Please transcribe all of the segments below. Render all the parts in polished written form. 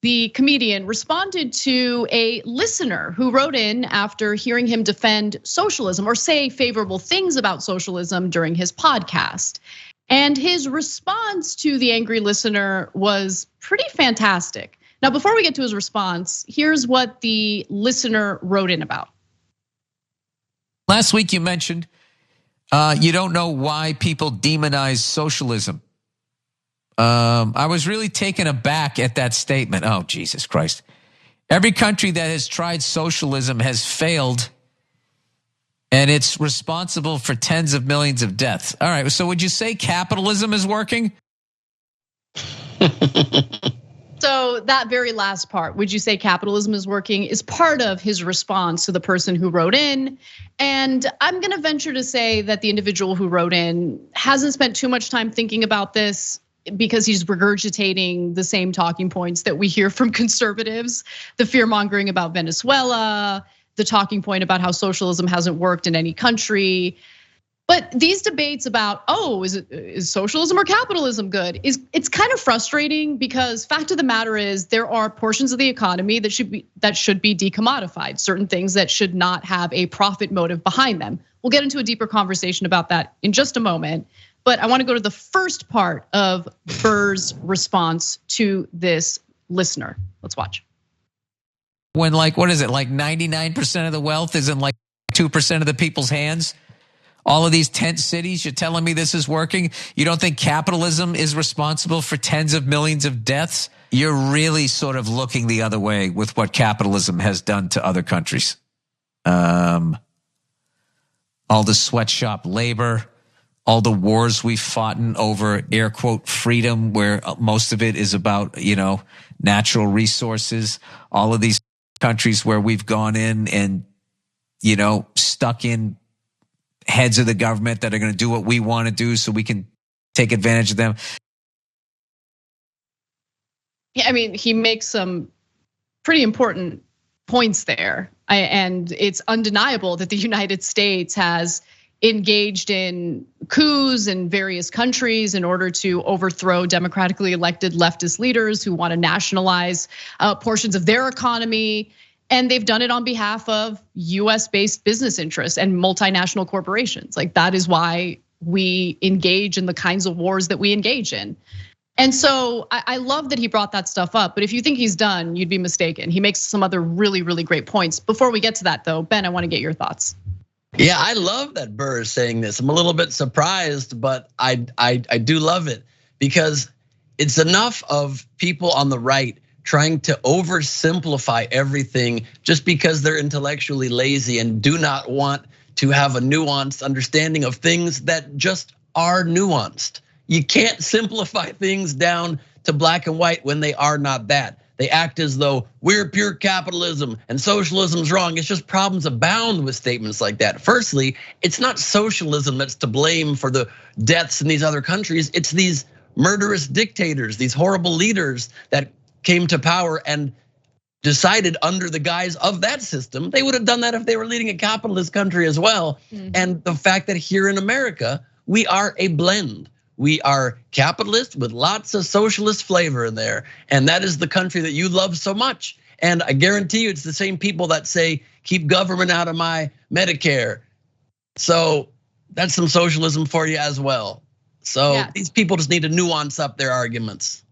the comedian, responded to a listener who wrote in after hearing him defend socialism or say favorable things about socialism during his podcast. And his response to the angry listener was pretty fantastic. Now, before we get to his response, here's what the listener wrote in about. Last week you mentioned you don't know why people demonize socialism. I was really taken aback at that statement. Oh, Jesus Christ. Every country that has tried socialism has failed, and it's responsible for tens of millions of deaths. All right, so would you say capitalism is working? So that very last part, would you say capitalism is working, is part of his response to the person who wrote in. And I'm gonna venture to say that the individual who wrote in hasn't spent too much time thinking about this, because he's regurgitating the same talking points that we hear from conservatives, the fear mongering about Venezuela, the talking point about how socialism hasn't worked in any country. But these debates about, is socialism or capitalism good? It's kind of frustrating, because fact of the matter is there are portions of the economy that should be decommodified, certain things that should not have a profit motive behind them. We'll get into a deeper conversation about that in just a moment. But I want to go to the first part of Burr's response to this listener. Let's watch. When what is it, 99% of the wealth is in 2% of the people's hands? All of these tent cities, you're telling me this is working? You don't think capitalism is responsible for tens of millions of deaths? You're really sort of looking the other way with what capitalism has done to other countries. All the sweatshop labor, all the wars we've fought in over air quote freedom, where most of it is about, natural resources. All of these countries where we've gone in and, stuck in heads of the government that are going to do what we want to do so we can take advantage of them. Yeah, I mean, he makes some pretty important points there. And it's undeniable that the United States has engaged in coups in various countries in order to overthrow democratically elected leftist leaders who want to nationalize portions of their economy. And they've done it on behalf of US-based business interests and multinational corporations. That is why we engage in the kinds of wars that we engage in. And so I love that he brought that stuff up, but if you think he's done, you'd be mistaken. He makes some other really, really great points. Before we get to that though, Ben, I want to get your thoughts. Yeah, I love that Burr is saying this. I'm a little bit surprised, but I do love it, because it's enough of people on the right trying to oversimplify everything just because they're intellectually lazy and do not want to have a nuanced understanding of things that just are nuanced. You can't simplify things down to black and white when they are not that. They act as though we're pure capitalism and socialism's wrong. It's just problems abound with statements like that. Firstly, it's not socialism that's to blame for the deaths in these other countries. It's these murderous dictators, these horrible leaders that came to power and decided under the guise of that system. They would have done that if they were leading a capitalist country as well. And the fact that here in America, we are a blend. We are capitalist with lots of socialist flavor in there. And that is the country that you love so much. And I guarantee you it's the same people that say, keep government out of my Medicare. So that's some socialism for you as well. So these people just need to nuance up their arguments.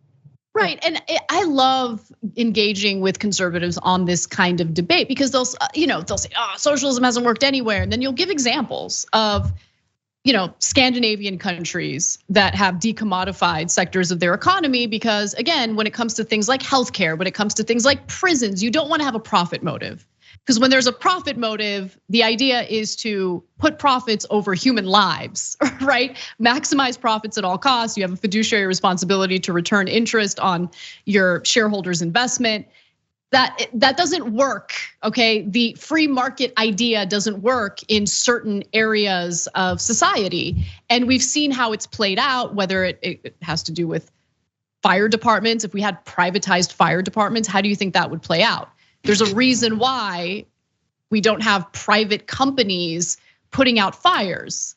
Right, and I love engaging with conservatives on this kind of debate, because they'll say, socialism hasn't worked anywhere. And then you'll give examples of, Scandinavian countries that have decommodified sectors of their economy, because again, when it comes to things like healthcare, when it comes to things like prisons, you don't want to have a profit motive. Because when there's a profit motive, the idea is to put profits over human lives, right? Maximize profits at all costs. You have a fiduciary responsibility to return interest on your shareholders' investment. That doesn't work, okay? The free market idea doesn't work in certain areas of society. And we've seen how it's played out, whether it has to do with fire departments. If we had privatized fire departments, how do you think that would play out? There's a reason why we don't have private companies putting out fires,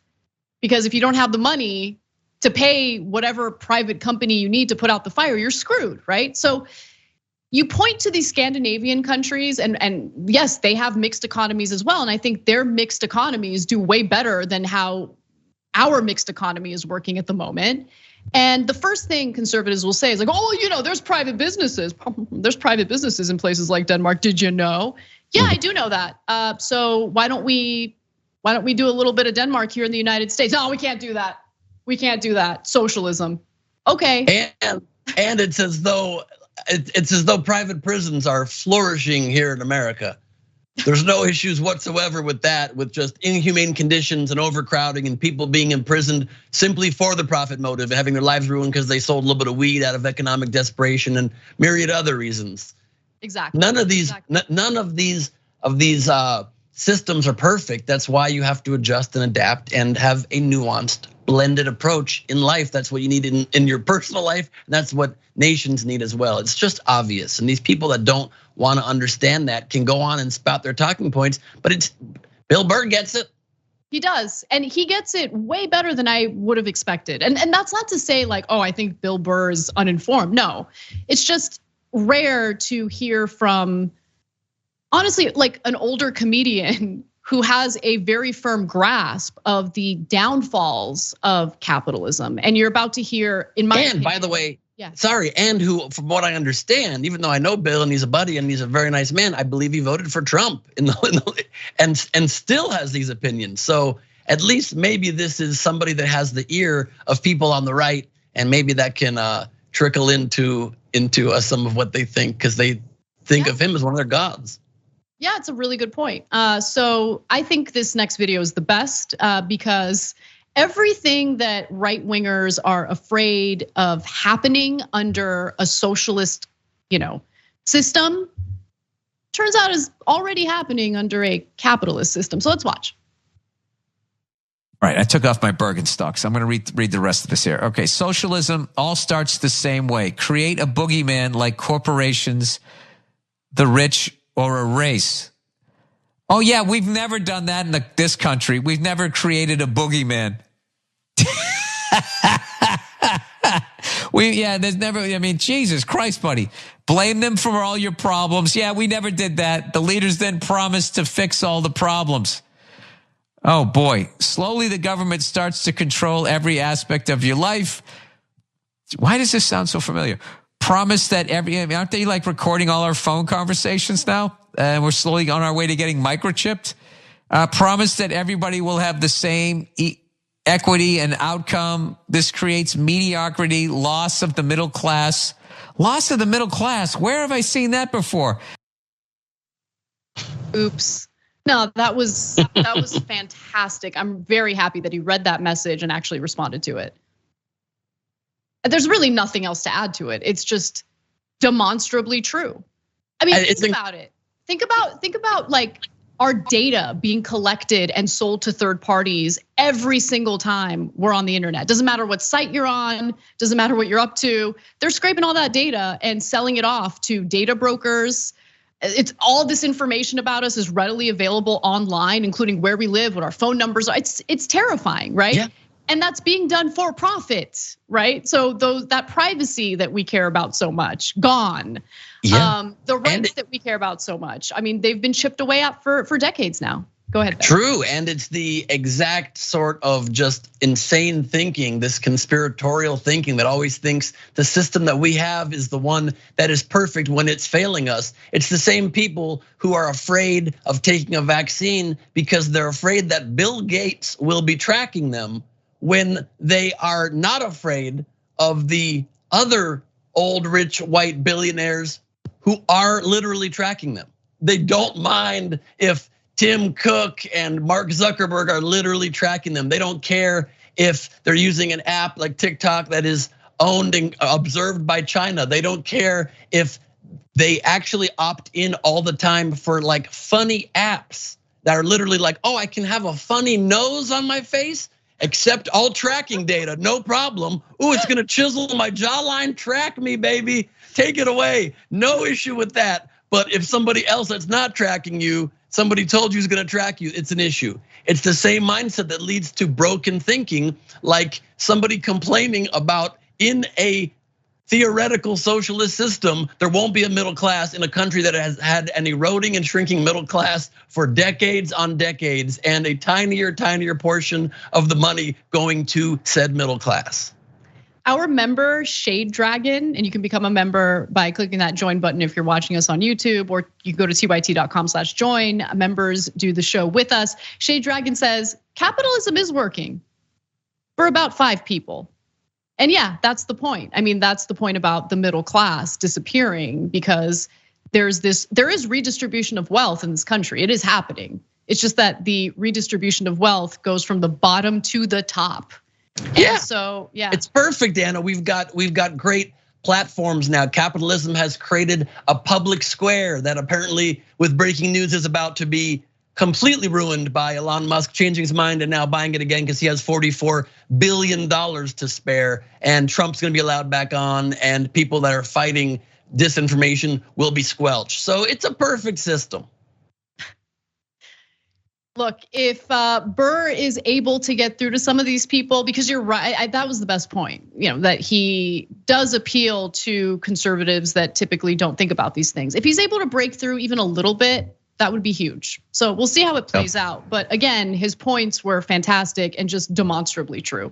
because if you don't have the money to pay whatever private company you need to put out the fire, you're screwed, right? So you point to these Scandinavian countries and yes, they have mixed economies as well. And I think their mixed economies do way better than how our mixed economy is working at the moment. And the first thing conservatives will say is like, oh, there's private businesses. There's private businesses in places like Denmark. Did you know? Yeah, I do know that. So why don't we do a little bit of Denmark here in the United States? No, we can't do that. We can't do that. Socialism. Okay. And it's as though private prisons are flourishing here in America. There's no issues whatsoever with that, with just inhumane conditions and overcrowding and people being imprisoned simply for the profit motive, having their lives ruined because they sold a little bit of weed out of economic desperation and myriad other reasons. Exactly. None of these systems are perfect. That's why you have to adjust and adapt and have a nuanced, blended approach in life. That's what you need in your personal life, and that's what nations need as well. It's just obvious, and these people that don't want to understand that can go on and spout their talking points, but it's Bill Burr gets it. He does, and he gets it way better than I would have expected. And that's not to say like, oh, I think Bill Burr is uninformed. No, it's just rare to hear from, honestly, like an older comedian who has a very firm grasp of the downfalls of capitalism. And you're about to hear, in my opinion, by the way, yeah. Sorry, and who, from what I understand, even though I know Bill and he's a buddy and he's a very nice man, I believe he voted for Trump and still has these opinions. So at least maybe this is somebody that has the ear of people on the right, and maybe that can trickle into some of what they think, because they think of him as one of their gods. Yeah, it's a really good point. So I think this next video is the best because everything that right wingers are afraid of happening under a socialist, system turns out is already happening under a capitalist system. So let's watch. Right, I took off my Birkenstocks. I'm gonna read the rest of this here. Okay, socialism all starts the same way. Create a boogeyman like corporations, the rich, or a race. Oh yeah, we've never done that in this country. We've never created a boogeyman. There's never, Jesus Christ, buddy. Blame them for all your problems. Yeah, we never did that. The leaders then promised to fix all the problems. Oh boy, slowly the government starts to control every aspect of your life. Why does this sound so familiar? Promise that aren't they like recording all our phone conversations now? We're slowly on our way to getting microchipped. Promise that everybody will have the same equity and outcome. This creates mediocrity, loss of the middle class. Loss of the middle class. Where have I seen that before? Oops. No, that was fantastic. I'm very happy that he read that message and actually responded to it. There's really nothing else to add to it. It's just demonstrably true. I mean, think about it. Think about like our data being collected and sold to third parties every single time we're on the internet. Doesn't matter what site you're on, doesn't matter what you're up to. They're scraping all that data and selling it off to data brokers. It's all this information about us is readily available online, including where we live, what our phone numbers are. It's terrifying, right? Yeah. And that's being done for profit, right? So that privacy that we care about so much, gone. Yeah. The rights that we care about so much. I mean, they've been chipped away at for decades now. Go ahead, Ben. True, and it's the exact sort of just insane thinking, this conspiratorial thinking that always thinks the system that we have is the one that is perfect when it's failing us. It's the same people who are afraid of taking a vaccine because they're afraid that Bill Gates will be tracking them, when they are not afraid of the other old rich white billionaires who are literally tracking them. They don't mind if Tim Cook and Mark Zuckerberg are literally tracking them. They don't care if they're using an app like TikTok that is owned and observed by China. They don't care if they actually opt in all the time for like funny apps that are literally like, oh, I can have a funny nose on my face. Accept all tracking data, no problem. Ooh, it's gonna chisel my jawline, track me, baby. Take it away, no issue with that. But if somebody else that's not tracking you, somebody told you is gonna track you, it's an issue. It's the same mindset that leads to broken thinking, like somebody complaining about in a theoretical socialist system, there won't be a middle class in a country that has had an eroding and shrinking middle class for decades on decades, and a tinier portion of the money going to said middle class. Our member Shade Dragon, and you can become a member by clicking that join button if you're watching us on YouTube, or you go to tyt.com/join. Members do the show with us. Shade Dragon says capitalism is working for about 5 people. And yeah, that's the point. I mean, that's the point about the middle class disappearing, because there is redistribution of wealth in this country. It is happening. It's just that the redistribution of wealth goes from the bottom to the top. Yeah. And so yeah, it's perfect, Anna. We've got great platforms now. Capitalism has created a public square that apparently, with breaking news, is about to be completely ruined by Elon Musk changing his mind and now buying it again because he has $44 billion to spare, and Trump's gonna be allowed back on, and people that are fighting disinformation will be squelched. So it's a perfect system. Look, if Burr is able to get through to some of these people, because you're right, that was the best point, that he does appeal to conservatives that typically don't think about these things. If he's able to break through even a little bit, that would be huge. So we'll see how it plays out. But again, his points were fantastic and just demonstrably true.